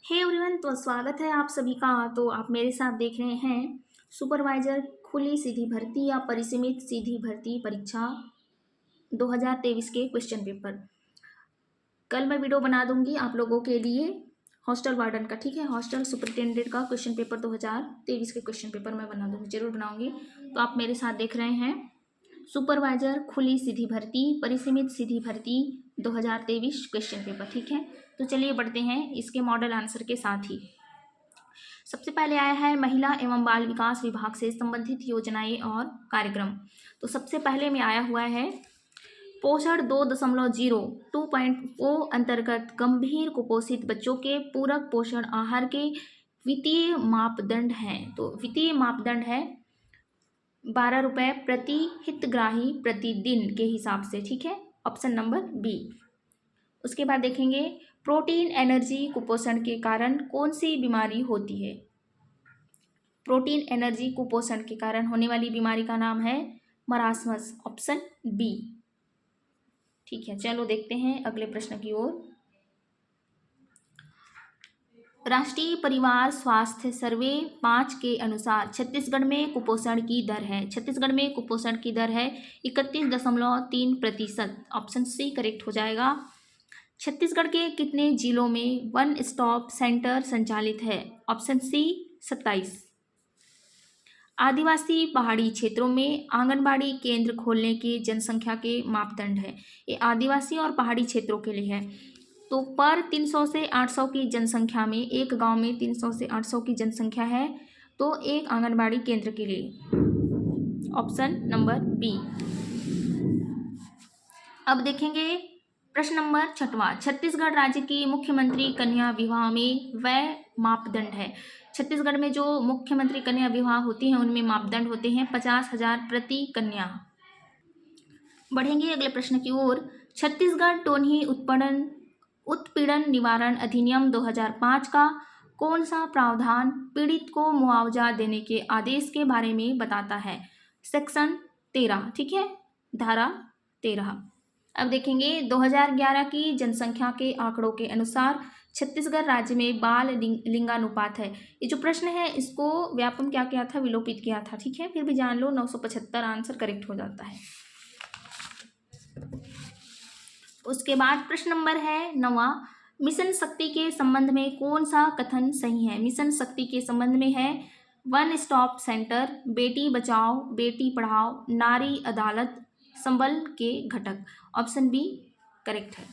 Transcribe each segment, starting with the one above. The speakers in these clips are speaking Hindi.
हे एवरीवन, तो स्वागत है आप सभी का। तो आप मेरे साथ देख रहे हैं सुपरवाइजर खुली सीधी भर्ती या परिसीमित सीधी भर्ती परीक्षा 2023 के क्वेश्चन पेपर। कल मैं वीडियो बना दूंगी आप लोगों के लिए हॉस्टल वार्डन का, ठीक है, हॉस्टल सुपरिटेंडेंट का क्वेश्चन पेपर 2023 के क्वेश्चन पेपर मैं बना दूंगी, जरूर बनाऊंगी। तो आप मेरे साथ देख रहे हैं सुपरवाइजर खुली सीधी भर्ती परिसीमित सीधी भर्ती 2023 क्वेश्चन पेपर, ठीक है। तो चलिए बढ़ते हैं इसके मॉडल आंसर के साथ ही। सबसे पहले आया है महिला एवं बाल विकास विभाग से संबंधित योजनाएं और कार्यक्रम। तो सबसे पहले में आया हुआ है पोषण 2.0 2.0 अंतर्गत गंभीर कुपोषित बच्चों के पूरक पोषण आहार के वित्तीय मापदंड हैं। तो वित्तीय मापदंड है 12 रुपये प्रति हितग्राही प्रतिदिन के हिसाब से, ठीक है, ऑप्शन नंबर बी। उसके बाद देखेंगे प्रोटीन एनर्जी कुपोषण के कारण कौन सी बीमारी होती है। प्रोटीन एनर्जी कुपोषण के कारण होने वाली बीमारी का नाम है मरासमस, ऑप्शन बी, ठीक है। चलो देखते हैं अगले प्रश्न की ओर। राष्ट्रीय परिवार स्वास्थ्य सर्वे 5 के अनुसार छत्तीसगढ़ में कुपोषण की दर है। छत्तीसगढ़ में कुपोषण की दर है 31.3%, ऑप्शन सी करेक्ट हो जाएगा। छत्तीसगढ़ के कितने जिलों में वन स्टॉप सेंटर संचालित है, ऑप्शन सी 27। आदिवासी पहाड़ी क्षेत्रों में आंगनबाड़ी केंद्र खोलने के जनसंख्या के मापदंड है। ये आदिवासी और पहाड़ी क्षेत्रों के लिए है। तो पर 300 से 800 की जनसंख्या में, एक गांव में 300 से 800 की जनसंख्या है तो एक आंगनबाड़ी केंद्र के लिए, ऑप्शन नंबर बी। अब देखेंगे प्रश्न नंबर 6वां। छत्तीसगढ़ राज्य की मुख्यमंत्री कन्या विवाह में वह मापदंड है। छत्तीसगढ़ में जो मुख्यमंत्री कन्या विवाह होती हैं उनमें मापदंड होते हैं 50,000 प्रति कन्या। बढ़ेंगे अगले प्रश्न की ओर। छत्तीसगढ़ टोन्ही उत्पीड़न निवारण अधिनियम 2005 का कौन सा प्रावधान पीड़ित को मुआवजा देने के आदेश के बारे में बताता है। सेक्शन 13, ठीक है, धारा 13। अब देखेंगे 2011 की जनसंख्या के आंकड़ों के अनुसार छत्तीसगढ़ राज्य में बाल लिंगानुपात है। ये जो प्रश्न है इसको व्यापम क्या किया था, विलोपित किया था, ठीक है, फिर भी जान लो 975 आंसर करेक्ट हो जाता है। उसके बाद प्रश्न नंबर है 9वां। मिशन शक्ति के संबंध में कौन सा कथन सही है। मिशन शक्ति के संबंध में है one stop centre, Beti Bachao Beti Padhao, नारी अदालत, संबल के घटक, ऑप्शन बी करेक्ट है।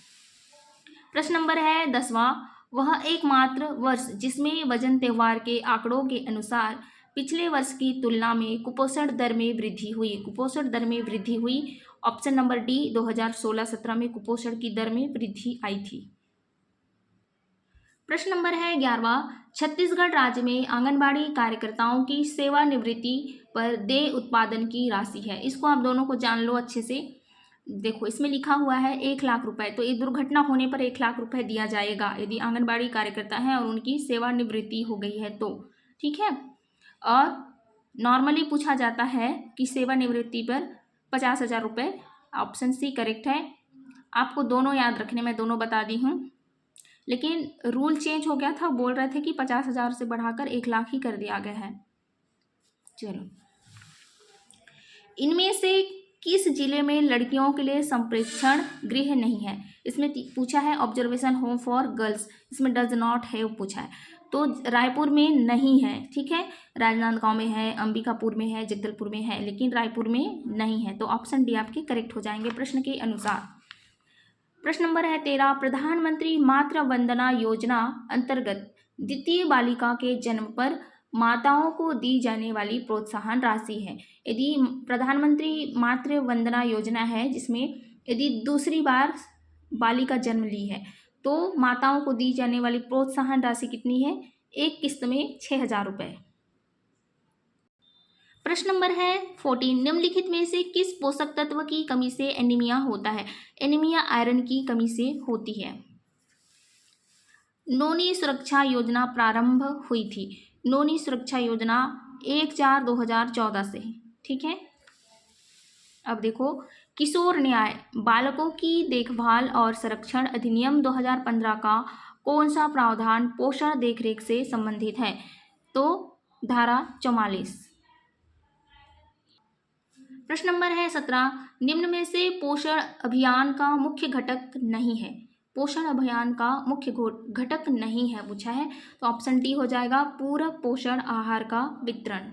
प्रश्न नंबर है 10वां। वह एकमात्र वर्ष जिसमें वजन त्योहार के आंकड़ों के अनुसार पिछले वर्ष की तुलना में कुपोषण दर में वृद्धि हुई। कुपोषण दर में वृद्धि हुई, ऑप्शन नंबर डी, 2016-17 में कुपोषण की दर में वृद्धि आई थी। प्रश्न नंबर है 11वां। छत्तीसगढ़ राज्य में आंगनबाड़ी कार्यकर्ताओं की सेवानिवृत्ति पर देय उत्पादन की राशि है। इसको आप दोनों को जान लो अच्छे से। देखो इसमें लिखा हुआ है 1 लाख रुपए, तो एक दुर्घटना होने पर 1 लाख रुपए दिया जाएगा यदि आंगनबाड़ी कार्यकर्ता है और उनकी सेवानिवृत्ति हो गई है तो, ठीक है। और नॉर्मली पूछा जाता है कि सेवानिवृत्ति पर 50,000 रुपये, ऑप्शन सी करेक्ट है। आपको दोनों याद रखने, मैं दोनों बता दी हूँ, लेकिन रूल चेंज हो गया था, बोल रहे थे कि 50,000 से बढ़ाकर 1 लाख ही कर दिया गया है। चलो, इनमें से किस जिले में लड़कियों के लिए संप्रेक्षण गृह नहीं है। इसमें पूछा है ऑब्जर्वेशन होम फॉर गर्ल्स, इसमें डज नॉट हैव पूछा है, तो रायपुर में नहीं है, ठीक है, राजनांदगांव में है, अंबिकापुर में है, जगदलपुर में है, लेकिन रायपुर में नहीं है, तो ऑप्शन डी आपके करेक्ट हो जाएंगे प्रश्न के अनुसार। प्रश्न नंबर है 13। प्रधानमंत्री मातृ वंदना योजना अंतर्गत द्वितीय बालिका के जन्म पर माताओं को दी जाने वाली प्रोत्साहन राशि है। यदि प्रधानमंत्री मातृ वंदना योजना है जिसमें यदि दूसरी बार बालिका जन्म ली है तो माताओं को दी जाने वाली प्रोत्साहन राशि कितनी है, एक किस्त में 6,000 रुपये। प्रश्न नंबर है 14। निम्नलिखित में से किस पोषक तत्व की कमी से एनीमिया होता है। एनीमिया आयरन की कमी से होती है। नोनी सुरक्षा योजना प्रारंभ हुई थी। नोनी सुरक्षा योजना 1/4/2014 से, ठीक है। अब देखो किशोर न्याय बालकों की देखभाल और संरक्षण अधिनियम 2015 का कौन सा प्रावधान पोषण देखरेख से संबंधित है? तो धारा 44। प्रश्न नंबर है 17, निम्न में से पोषण अभियान का मुख्य घटक नहीं है। पोषण अभियान का मुख्य घटक नहीं है पूछा है, तो ऑप्शन डी हो जाएगा पूरक पोषण आहार का वितरण।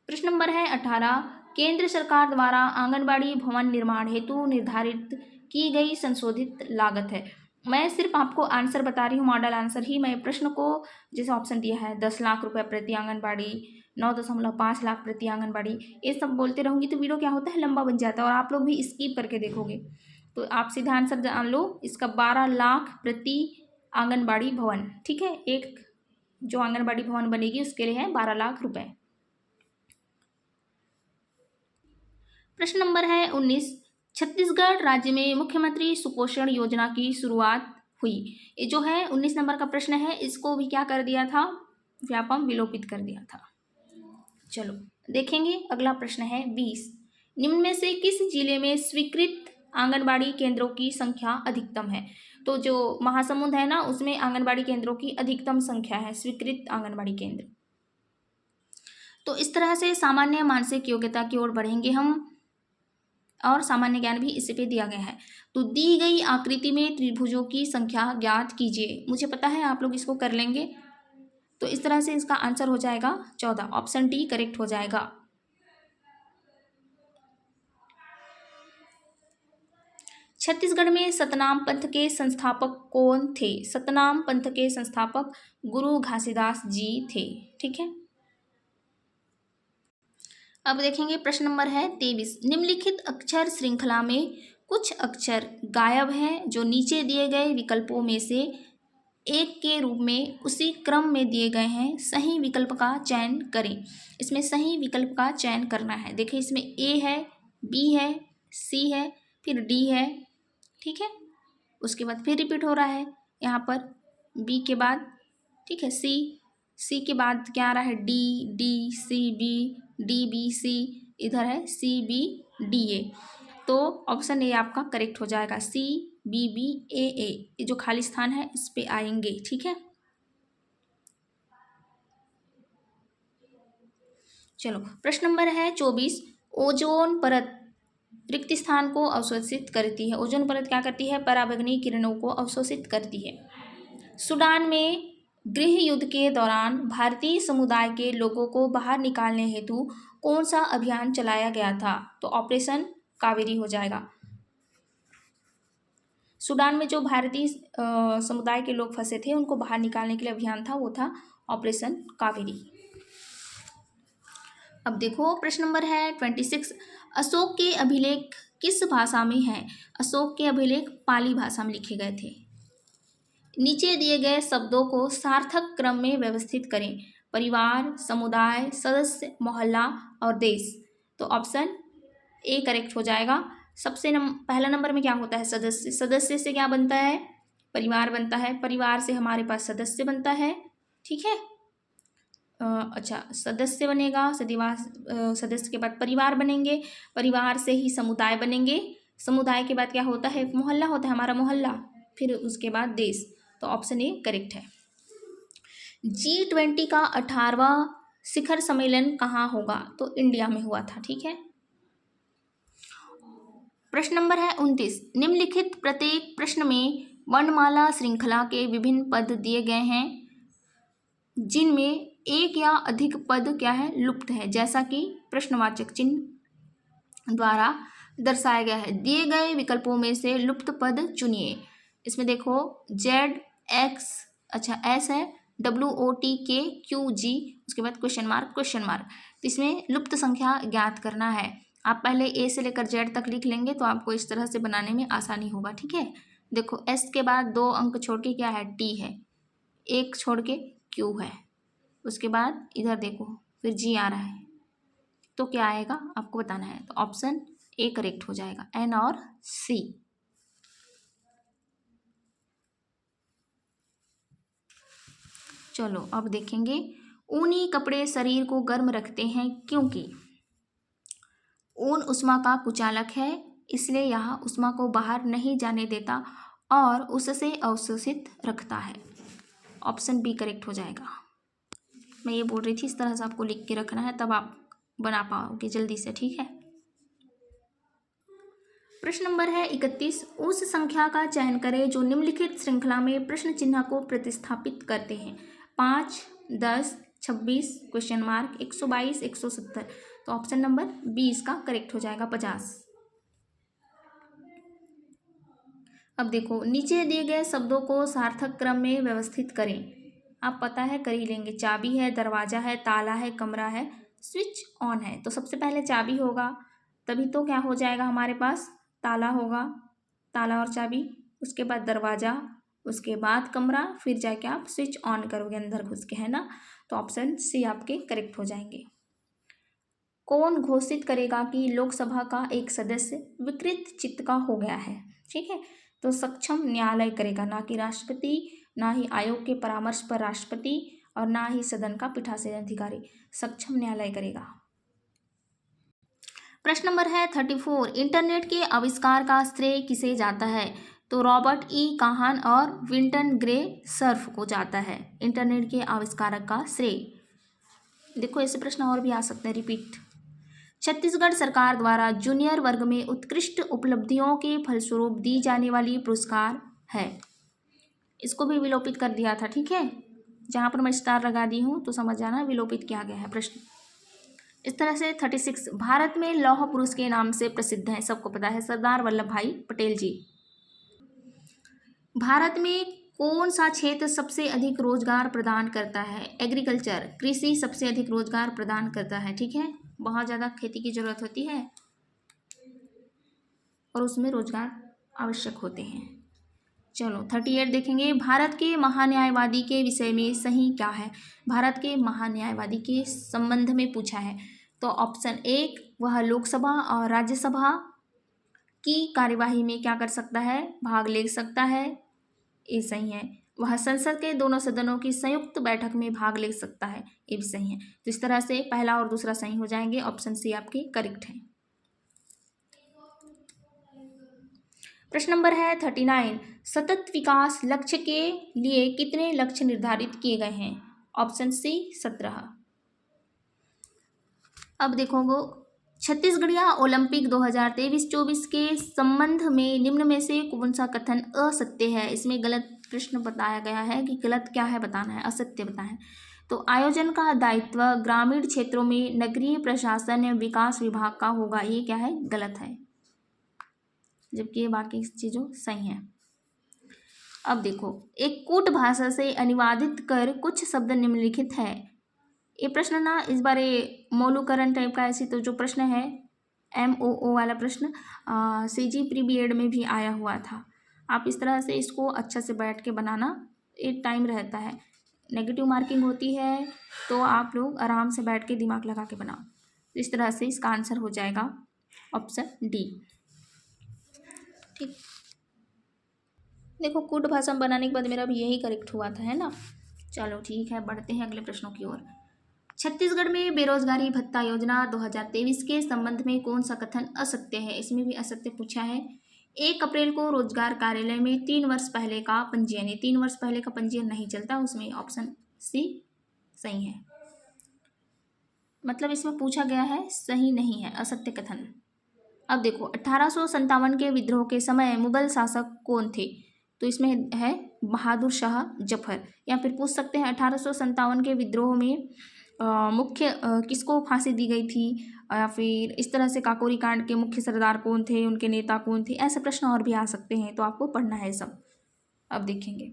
प्रश्न नंबर है 18, केंद्र सरकार द्वारा आंगनबाड़ी भवन निर्माण हेतु निर्धारित की गई संशोधित लागत है। मैं सिर्फ आपको आंसर बता रही हूँ, मॉडल आंसर ही। मैं प्रश्न को जैसे ऑप्शन दिया है 10 लाख रुपए प्रति आंगनबाड़ी, 9.5 लाख प्रति आंगनबाड़ी, ये सब बोलते रहूँगी तो वीडियो क्या होता है, लंबा बन जाता है और आप लोग भी स्किप करके देखोगे। तो आप सीधा आंसर जान लो, इसका 12 लाख प्रति आंगनबाड़ी भवन। ठीक है, एक जो आंगनबाड़ी भवन बनेगी उसके लिए है 12 लाख रुपए। प्रश्न नंबर है 19, छत्तीसगढ़ राज्य में मुख्यमंत्री सुपोषण योजना की शुरुआत हुई। ये जो है 19 नंबर का प्रश्न है, इसको भी क्या कर दिया था, व्यापम विलोपित कर दिया था। चलो देखेंगे, अगला प्रश्न है 20, निम्न में से किस जिले में स्वीकृत आंगनबाड़ी केंद्रों की संख्या अधिकतम है? तो जो महासमुंद है ना, उसमें आंगनबाड़ी केंद्रों की अधिकतम संख्या है, स्वीकृत आंगनबाड़ी केंद्र। तो इस तरह से सामान्य मानसिक योग्यता की ओर बढ़ेंगे हम, और सामान्य ज्ञान भी इसी पे दिया गया है। तो दी गई आकृति में त्रिभुजों की संख्या ज्ञात कीजिए। मुझे पता है आप लोग इसको कर लेंगे, तो इस तरह से इसका आंसर हो जाएगा 14, ऑप्शन डी करेक्ट हो जाएगा। छत्तीसगढ़ में सतनाम पंथ के संस्थापक कौन थे? सतनाम पंथ के संस्थापक गुरु घासीदास जी थे। ठीक है, अब देखेंगे प्रश्न नंबर है 23, निम्नलिखित अक्षर श्रृंखला में कुछ अक्षर गायब हैं जो नीचे दिए गए विकल्पों में से एक के रूप में उसी क्रम में दिए गए हैं, सही विकल्प का चयन करें। इसमें सही विकल्प का चयन करना है। देखिए इसमें ए है, बी है, सी है, फिर डी है। ठीक है, उसके बाद फिर रिपीट हो रहा है यहाँ पर बी के बाद, ठीक है, सी के बाद क्या आ रहा है, D C B, D B C, इधर है सी बी डी ए। तो ऑप्शन ए आपका करेक्ट हो जाएगा, सी बी बी ए ए, ये जो खाली स्थान है इस पे आएंगे। ठीक है, चलो प्रश्न नंबर है 24, ओजोन परत रिक्त स्थान को अवशोषित करती है। ओजोन परत क्या करती है, पराबैंगनी किरणों को अवशोषित करती है। सूडान में गृह युद्ध के दौरान भारतीय समुदाय के लोगों को बाहर निकालने हेतु कौन सा अभियान चलाया गया था? तो ऑपरेशन कावेरी हो जाएगा। सूडान में जो भारतीय समुदाय के लोग फंसे थे उनको बाहर निकालने के लिए अभियान था, वो था ऑपरेशन कावेरी। अब देखो प्रश्न नंबर है 26, अशोक के अभिलेख किस भाषा में हैं? अशोक के अभिलेख पाली भाषा में लिखे गए थे। नीचे दिए गए शब्दों को सार्थक क्रम में व्यवस्थित करें, परिवार, समुदाय, सदस्य, मोहल्ला और देश। तो ऑप्शन ए करेक्ट हो जाएगा। सबसे पहला नंबर में क्या होता है, सदस्य। सदस्य से क्या बनता है, परिवार बनता है। परिवार से हमारे पास सदस्य बनता है। ठीक है, अच्छा, सदस्य बनेगा, सदस्य के बाद परिवार बनेंगे, परिवार से ही समुदाय बनेंगे, समुदाय के बाद क्या होता है, मोहल्ला होता है हमारा मोहल्ला, फिर उसके बाद देश। तो ऑप्शन ए करेक्ट है। G20 का 18वां शिखर सम्मेलन कहाँ होगा? तो इंडिया में हुआ था। ठीक है, प्रश्न नंबर है 29, निम्नलिखित प्रत्येक प्रश्न में वर्णमाला श्रृंखला के विभिन्न पद दिए गए हैं जिनमें एक या अधिक पद क्या है, लुप्त है, जैसा कि प्रश्नवाचक चिन्ह द्वारा दर्शाया गया है। दिए गए विकल्पों में से लुप्त पद चुनिए। इसमें देखो जेड एक्स, अच्छा एस है, WOTK QG, उसके बाद क्वेश्चन मार्क। तो इसमें लुप्त संख्या ज्ञात करना है। आप पहले ए से लेकर जेड तक लिख लेंगे तो आपको इस तरह से बनाने में आसानी होगा। ठीक है, देखो एस के बाद 2 अंक छोड़ के क्या है, टी है, 1 छोड़ के क्यू है, उसके बाद इधर देखो फिर जी आ रहा है, तो क्या आएगा आपको बताना है। तो ऑप्शन ए करेक्ट हो जाएगा, एन और सी। चलो अब देखेंगे, ऊनी कपड़े शरीर को गर्म रखते हैं क्योंकि ऊन उष्मा का कुचालक है, इसलिए यह उष्मा को बाहर नहीं जाने देता और उससे अवशोषित रखता है। ऑप्शन बी करेक्ट हो जाएगा। मैं ये बोल रही थी इस तरह से आपको लिख के रखना है, तब आप बना पाओगे जल्दी से, ठीक है। प्रश्न नंबर है 31। उस संख्या का चयन करें जो निम्नलिखित श्रृंखला में प्रश्न चिन्ह को प्रतिस्थापित करते हैं। 5, 10, 26, क्वेश्चन मार्क, 122, 170। तो ऑप्शन नंबर बी इसका करेक्ट हो जाएगा, 50। अब देखो, नीचे दिए गए शब्दों को सार्थक क्रम में व्यवस्थित करें। आप पता है कर ही लेंगे। चाबी है, दरवाजा है, ताला है, कमरा है, स्विच ऑन है। तो सबसे पहले चाबी होगा, तभी तो क्या हो जाएगा हमारे पास, ताला होगा, ताला और चाबी, उसके बाद दरवाज़ा, उसके बाद कमरा, फिर जाके आप स्विच ऑन करोगे अंदर घुस के, है ना। तो ऑप्शन सी आपके करेक्ट हो जाएंगे। कौन घोषित करेगा कि लोकसभा का एक सदस्य विकृत चित्त का हो गया है, ठीक है। तो सक्षम न्यायालय करेगा, ना कि राष्ट्रपति, ना ही आयोग के परामर्श पर राष्ट्रपति, और ना ही सदन का पीठासीन अधिकारी। सक्षम न्यायालय करेगा। प्रश्न नंबर है 34। इंटरनेट के आविष्कार का श्रेय किसे जाता है। तो रॉबर्ट ई काहन और विंटन ग्रे सर्फ को जाता है इंटरनेट के आविष्कारक का श्रेय। देखो ऐसे प्रश्न और भी आ सकते हैं, रिपीट। छत्तीसगढ़ सरकार द्वारा जूनियर वर्ग में उत्कृष्ट उपलब्धियों के फलस्वरूप दी जाने वाली पुरस्कार है। इसको भी विलोपित कर दिया था, ठीक है। जहाँ पर मैं स्टार लगा दी हूँ तो समझ जाना विलोपित किया गया है प्रश्न। इस तरह से 36। भारत में लौह पुरुष के नाम से प्रसिद्ध है, सबको पता है, सरदार वल्लभ भाई पटेल जी। भारत में कौन सा क्षेत्र सबसे अधिक रोजगार प्रदान करता है। एग्रीकल्चर, कृषि सबसे अधिक रोजगार प्रदान करता है, ठीक है। बहुत ज़्यादा खेती की जरूरत होती है और उसमें रोजगार आवश्यक होते हैं। चलो 38 देखेंगे। भारत के महान्यायवादी के विषय में सही क्या है। भारत के महान्यायवादी के संबंध में पूछा है। तो ऑप्शन 1, वह लोकसभा और राज्यसभा की कार्यवाही में क्या कर सकता है, भाग ले सकता है, ये सही है। वह संसद के दोनों सदनों की संयुक्त बैठक में भाग ले सकता है, ये भी सही है। तो इस तरह से पहला और दूसरा सही हो जाएंगे, ऑप्शन सी आपके करेक्ट है। प्रश्न नंबर है 39। सतत विकास लक्ष्य के लिए कितने लक्ष्य निर्धारित किए गए हैं। Option C 17। अब देखोगे, छत्तीसगढ़िया ओलंपिक 2023-24 के संबंध में निम्न में से कौन सा कथन असत्य है। इसमें गलत प्रश्न बताया गया है कि गलत क्या है बताना है, असत्य बताना है। तो आयोजन का दायित्व ग्रामीण क्षेत्रों में नगरीय प्रशासन विकास विभाग का होगा, ये क्या है, गलत है, जबकि ये बाकी चीज़ों सही है। अब देखो, एक कूट भाषा से अनुवादित कर कुछ शब्द निम्नलिखित है। ये प्रश्न ना इस बार मौलुकरण टाइप का ऐसी, तो जो प्रश्न है MOO वाला प्रश्न CG प्री BEd में भी आया हुआ था। आप इस तरह से इसको अच्छा से बैठ के बनाना, एक टाइम रहता है, नेगेटिव मार्किंग होती है, तो आप लोग आराम से बैठ के दिमाग लगा के बनाओ। इस तरह से इसका आंसर हो जाएगा ऑप्शन डी, ठीक। देखो कूट भाषा बनाने के बाद मेरा भी यही करेक्ट हुआ था, है ना। चलो ठीक है, बढ़ते हैं अगले प्रश्नों की ओर। छत्तीसगढ़ में बेरोजगारी भत्ता योजना 2023 के संबंध में कौन सा कथन असत्य है। इसमें भी असत्य पूछा है। 1 अप्रैल को रोजगार कार्यालय में 3 वर्ष पहले का पंजीयन, 3 वर्ष पहले का पंजीयन नहीं चलता उसमें, ऑप्शन सी सही है। मतलब इसमें पूछा गया है, सही नहीं है, असत्य कथन। अब देखो, 1857 के विद्रोह के समय मुगल शासक कौन थे। तो इसमें है बहादुर शाह जफर। या फिर पूछ सकते हैं 1857 के विद्रोह में मुख्य किसको फांसी दी गई थी, या फिर इस तरह से काकोरी कांड के मुख्य सरदार कौन थे, उनके नेता कौन थे, ऐसे प्रश्न और भी आ सकते हैं, तो आपको पढ़ना है सब। अब देखेंगे,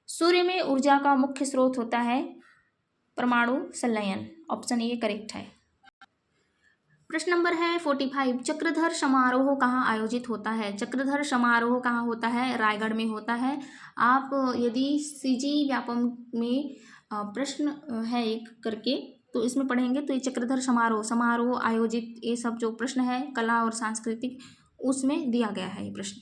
सूर्य में ऊर्जा का मुख्य स्रोत होता है परमाणु संलयन, ऑप्शन ए करेक्ट है। प्रश्न नंबर है 45। चक्रधर समारोह कहाँ आयोजित होता है। चक्रधर समारोह कहाँ होता है, रायगढ़ में होता है। आप यदि CG व्यापम में प्रश्न है एक करके, तो इसमें पढ़ेंगे तो ये चक्रधर समारोह आयोजित, ये सब जो प्रश्न है कला और सांस्कृतिक, उसमें दिया गया है ये प्रश्न।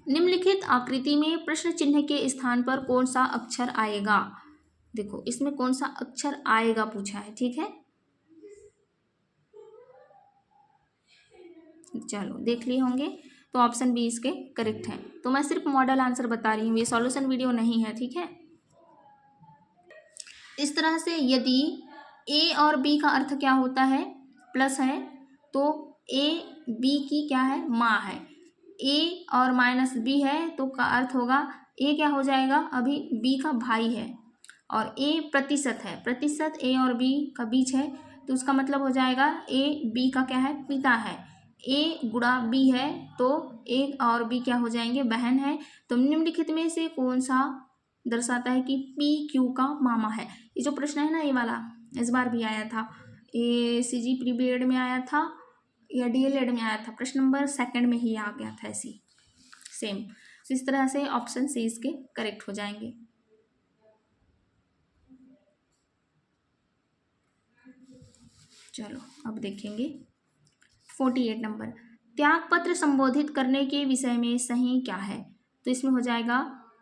निम्नलिखित आकृति में प्रश्न चिन्ह के स्थान पर कौन सा अक्षर आएगा। देखो इसमें कौन सा अक्षर आएगा पूछा है, ठीक है। चलो देख लिए होंगे। तो ऑप्शन बी इसके करेक्ट है। तो मैं सिर्फ मॉडल आंसर बता रही हूँ, ये सॉल्यूशन वीडियो नहीं है, ठीक है। इस तरह से यदि ए और बी का अर्थ क्या होता है, प्लस है, तो ए बी की क्या है, माँ है। ए और माइनस बी है तो का अर्थ होगा ए क्या हो जाएगा, अभी बी का भाई है, और ए प्रतिशत है, प्रतिशत ए और बी का बीच है, तो उसका मतलब हो जाएगा ए बी का क्या है, पिता है। ए गुणा बी है तो ए और बी क्या हो जाएंगे, बहन है। तो निम्नलिखित में से कौन सा दर्शाता है कि पी क्यू का मामा है। ये जो प्रश्न है ना, ये वाला इस बार भी आया था, ये सीजी प्री बीएड में आया था या डीएलएड में आया था, प्रश्न नंबर 2 में ही आ गया था ऐसी सेम। तो इस तरह से ऑप्शन सी इसके करेक्ट हो जाएंगे। चलो अब देखेंगे 48 नंबर, त्याग पत्र संबोधित करने के विषय में सही क्या है। तो इसमें हो जाएगा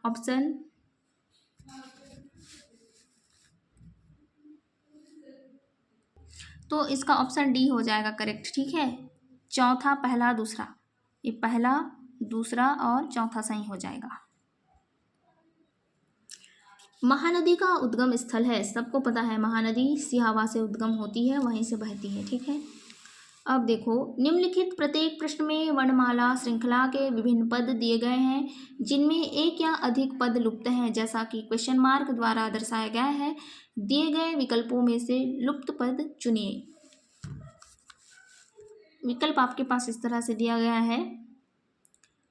ऑप्शन तो इसका ऑप्शन डी हो जाएगा करेक्ट, ठीक है। चौथा, पहला, दूसरा, ये पहला, दूसरा और चौथा सही हो जाएगा। महानदी का उद्गम स्थल है, सबको पता है महानदी सिहावा से उद्गम होती है, वहीं से बहती है, ठीक है। अब देखो, निम्नलिखित प्रत्येक प्रश्न में वर्णमाला श्रृंखला के विभिन्न पद दिए गए हैं जिनमें एक या अधिक पद लुप्त हैं, जैसा कि क्वेश्चन मार्क द्वारा दर्शाया गया है। दिए गए विकल्पों में से लुप्त पद चुनिए। विकल्प आपके पास इस तरह से दिया गया है,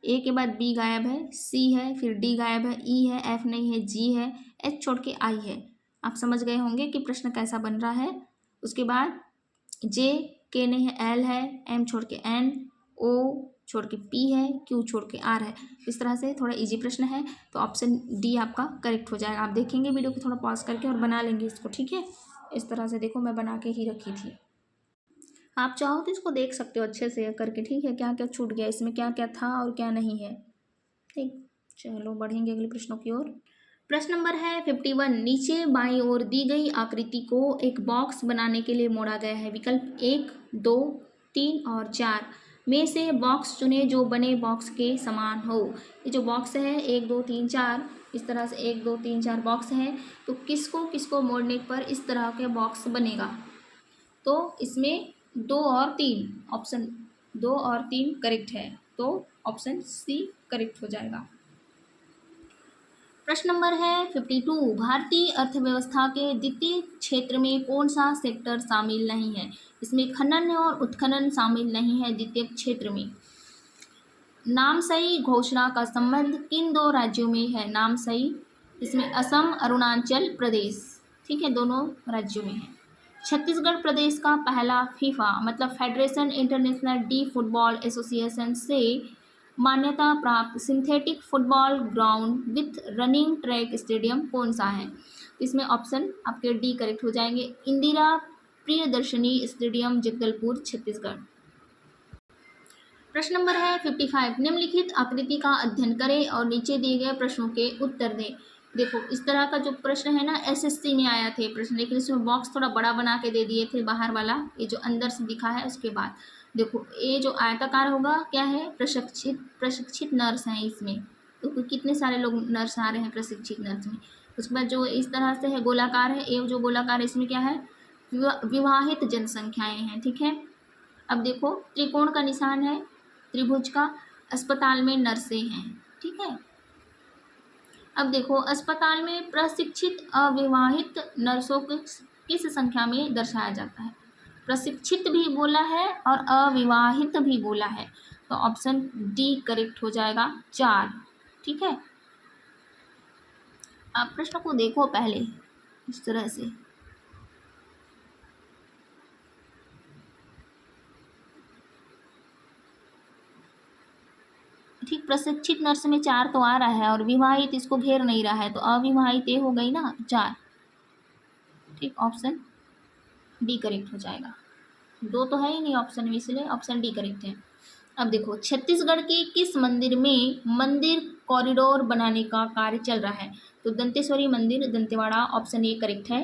ए के बाद बी गायब है, सी है, फिर डी गायब है, ई है, एफ नहीं है, जी है, एच छोड़ के आई है। आप समझ गए होंगे कि प्रश्न कैसा बन रहा है। उसके बाद जे के नहीं है, एल है, एम छोड़ के एन, ओ छोड़ के पी है, क्यू छोड़ के आर है। इस तरह से थोड़ा इजी प्रश्न है, तो ऑप्शन डी आपका करेक्ट हो जाएगा। आप देखेंगे वीडियो को थोड़ा पॉज करके और बना लेंगे इसको, ठीक है। इस तरह से देखो, मैं बना के ही रखी थी, आप चाहो तो इसको देख सकते हो अच्छे से करके, ठीक है, क्या क्या छूट गया इसमें, क्या क्या था और क्या नहीं है, ठीक। चलो बढ़ेंगे अगले प्रश्नों की ओर। प्रश्न नंबर है 51, नीचे बाईं ओर दी गई आकृति को एक बॉक्स बनाने के लिए मोड़ा गया है। विकल्प 1, 2, 3 और 4 में से बॉक्स चुने जो बने बॉक्स के समान हो। ये जो बॉक्स है 1, 2, 3, 4, इस तरह से 1, 2, 3, 4 बॉक्स है, तो किसको किसको मोड़ने पर इस तरह के बॉक्स बनेगा। तो इसमें 2 और 3, ऑप्शन 2 और 3 करेक्ट है, तो ऑप्शन सी करेक्ट हो जाएगा। प्रश्न नंबर है 52, भारतीय अर्थव्यवस्था के द्वितीय क्षेत्र में कौन सा सेक्टर शामिल नहीं है। इसमें खनन और उत्खनन शामिल नहीं है द्वितीय क्षेत्र में। नामसाई घोषणा का संबंध किन 2 राज्यों में है। नामसाई, इसमें असम, अरुणाचल प्रदेश, ठीक है, दोनों राज्यों में है। छत्तीसगढ़ प्रदेश का पहला फीफा मतलब federation international D football association से मान्यता प्राप्त synthetic football ground with running track stadium कौन सा है। इसमें ऑप्शन आपके डी करेक्ट हो जाएंगे, इंदिरा प्रियदर्शनी स्टेडियम, जगदलपुर, छत्तीसगढ़। प्रश्न नंबर है 55, निम्नलिखित आकृति का अध्ययन करें और नीचे दिए गए प्रश्नों के उत्तर दें। देखो, इस तरह का जो प्रश्न है ना, एसएससी में आया थे प्रश्न, लेकिन इसमें बॉक्स थोड़ा बड़ा बना के दे दिए थे बाहर वाला, ये जो अंदर से दिखा है। उसके बाद देखो, ये जो आयताकार होगा क्या है, प्रशिक्षित नर्स हैं इसमें, तो कितने सारे लोग नर्स आ रहे हैं प्रशिक्षित नर्स में। उसके बाद जो इस तरह से है गोलाकार है, ये जो गोलाकार है इसमें क्या है, विवाहित जनसंख्याएं हैं, ठीक है। अब देखो, त्रिकोण का निशान है, त्रिभुज का, अस्पताल में नर्सें हैं, ठीक है। अब देखो, अस्पताल में प्रशिक्षित अविवाहित नर्सों को किस संख्या में दर्शाया जाता है। प्रशिक्षित भी बोला है और अविवाहित भी बोला है, तो ऑप्शन डी करेक्ट हो जाएगा, 4, ठीक है। आप प्रश्न को देखो पहले इस तरह से, ठीक। प्रशिक्षित नर्स में 4 तो आ रहा है और विवाहित इसको घेर नहीं रहा है, तो अविवाहित ये हो गई ना 4, ठीक। ऑप्शन डी करेक्ट हो जाएगा, 2 तो है ही नहीं ऑप्शन में, इसलिए ऑप्शन डी करेक्ट है। अब देखो, छत्तीसगढ़ के किस मंदिर में मंदिर कॉरिडोर बनाने का कार्य चल रहा है। तो दंतेश्वरी मंदिर, दंतेवाड़ा, ऑप्शन ए करेक्ट है।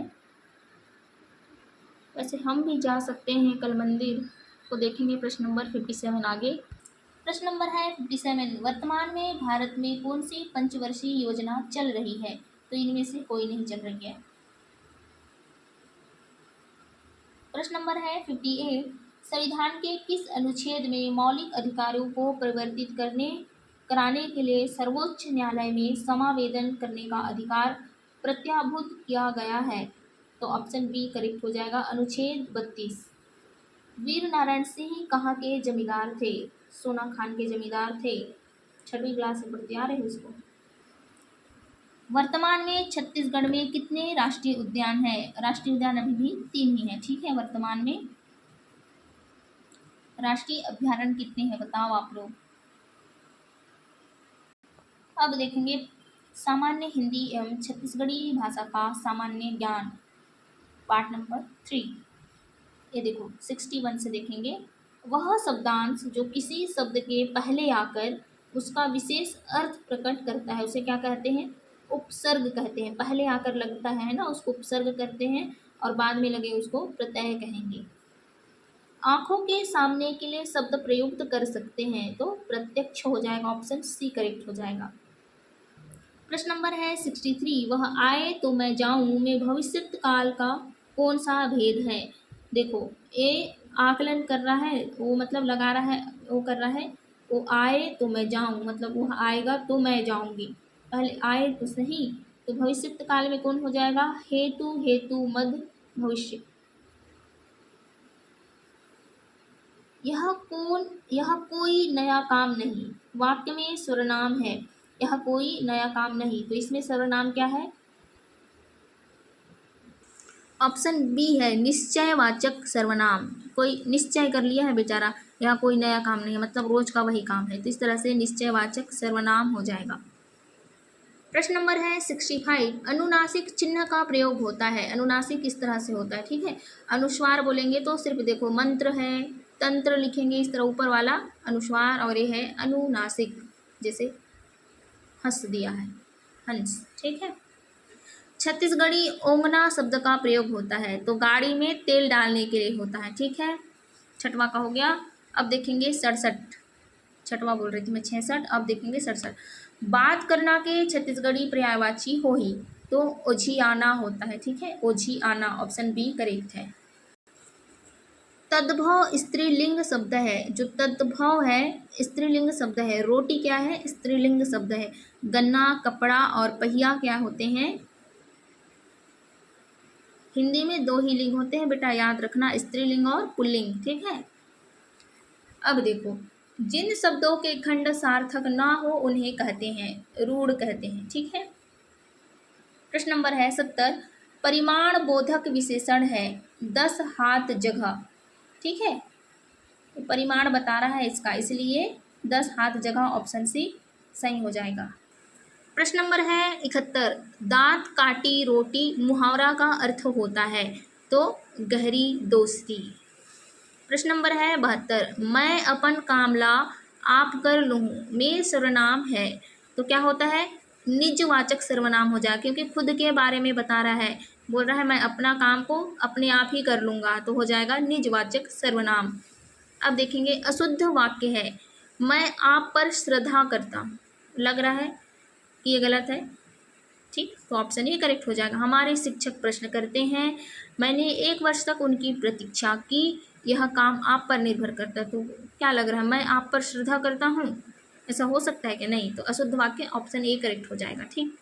वैसे हम भी जा सकते हैं कल मंदिर, तो देखेंगे प्रश्न नंबर 57 आगे। प्रश्न नंबर है 57, वर्तमान में भारत में कौन सी पंचवर्षीय योजना चल रही है? तो इनमें से कोई नहीं चल रही है। प्रश्न नंबर है 58, संविधान के किस अनुच्छेद में मौलिक अधिकारों को परिवर्तित कराने के लिए सर्वोच्च न्यायालय में समावेदन करने का अधिकार प्रत्याभूत किया गया है? तो ऑप्शन बी करेक्ट हो जाएगा, अनुच्छेद 32। वीर नारायण सिंह कहाँ के जमींदार थे? सोना खान के जमींदार थे। 6वीं क्लास में पढ़ते आ रहे हैं उसको। वर्तमान में छत्तीसगढ़ में कितने राष्ट्रीय उद्यान है? राष्ट्रीय उद्यान अभी भी 3 ही है, ठीक है। वर्तमान में राष्ट्रीय अभ्यारण्य कितने हैं बताओ आप लोग। अब देखेंगे सामान्य हिंदी एवं छत्तीसगढ़ी भाषा का सामान्य ज्ञान, पार्ट नंबर 3। ये देखो 61 से देखेंगे, वह शब्दांश जो किसी शब्द के पहले आकर उसका विशेष अर्थ प्रकट करता है उसे क्या कहते हैं? उपसर्ग कहते हैं। पहले आकर लगता है ना, उसको उपसर्ग करते हैं, और बाद में लगे उसको प्रत्यय कहेंगे। आंखों के सामने के लिए शब्द प्रयुक्त कर सकते हैं, तो प्रत्यक्ष हो जाएगा, ऑप्शन सी करेक्ट हो जाएगा। प्रश्न नंबर है 63, वह आए तो मैं जाऊं में भविष्यत काल का कौन सा भेद है? देखो ए आकलन कर रहा है, वो मतलब लगा रहा है, वो कर रहा है, वो आए तो मैं जाऊं मतलब वह आएगा तो मैं जाऊंगी। पहले आए तो सही, तो भविष्यत काल में कौन हो जाएगा? हेतु, हेतु मध्य भविष्य। यह कोई नया काम नहीं, वाक्य में सर्वनाम है। यह कोई नया काम नहीं, तो इसमें सर्वनाम क्या है? ऑप्शन बी है, निश्चयवाचक सर्वनाम। कोई निश्चय कर लिया है बेचारा, यह कोई नया काम नहीं है मतलब रोज का वही काम है, तो इस तरह से निश्चयवाचक सर्वनाम हो जाएगा। प्रश्न नंबर है 65, अनुनासिक चिन्ह का प्रयोग होता है। अनुनासिक किस तरह से होता है, ठीक है। अनुस्वार बोलेंगे तो सिर्फ देखो मंत्र है, तंत्र लिखेंगे इस तरह ऊपर वाला अनुस्वार, और ये है अनुनासिक, जैसे हंस दिया है, हंस, ठीक है। छत्तीसगढ़ी ओंगना शब्द का प्रयोग होता है, तो गाड़ी में तेल डालने के लिए होता है, ठीक है। 6वां का हो गया। अब देखेंगे 67, 6वां बोल रही थी मैं, 66, अब देखेंगे 67। बात करना के छत्तीसगढ़ी पर्यायवाची हो ही, तो ओझियाना होता है, ठीक है, ओझियाना, ऑप्शन बी करेक्ट है। तद्भव स्त्रीलिंग शब्द है, जो तद्भव है स्त्रीलिंग शब्द है। रोटी क्या है? स्त्रीलिंग शब्द है। गन्ना, कपड़ा और पहिया क्या होते हैं? हिंदी में 2 ही लिंग होते हैं बेटा, याद रखना, स्त्रीलिंग और पुल्लिंग, ठीक है। अब देखो, जिन शब्दों के खंड सार्थक ना हो उन्हें कहते हैं रूढ़ कहते हैं, ठीक है। प्रश्न नंबर है 70, परिमाण बोधक विशेषण है 10 हाथ जगह, ठीक है। परिमाण बता रहा है इसका, इसलिए 10 हाथ जगह, ऑप्शन सी सही हो जाएगा। प्रश्न नंबर है 71, दांत काटी रोटी मुहावरा का अर्थ होता है, तो गहरी दोस्ती। प्रश्न नंबर है 72, मैं अपन कामला आप कर लूँ में सर्वनाम है, तो क्या होता है? निजवाचक सर्वनाम हो जाए, क्योंकि खुद के बारे में बता रहा है, बोल रहा है मैं अपना काम को अपने आप ही कर लूँगा, तो हो जाएगा निजवाचक सर्वनाम। अब देखेंगे अशुद्ध वाक्य है, मैं आप पर श्रद्धा करता हूँ, लग रहा है कि ये गलत है, ठीक, तो ऑप्शन ए करेक्ट हो जाएगा। हमारे शिक्षक प्रश्न करते हैं, मैंने 1 वर्ष तक उनकी प्रतीक्षा की, यह काम आप पर निर्भर करता है, तो क्या लग रहा है? मैं आप पर श्रद्धा करता हूँ, ऐसा हो सकता है कि नहीं? तो अशुद्ध वाक्य ऑप्शन ए करेक्ट हो जाएगा, ठीक।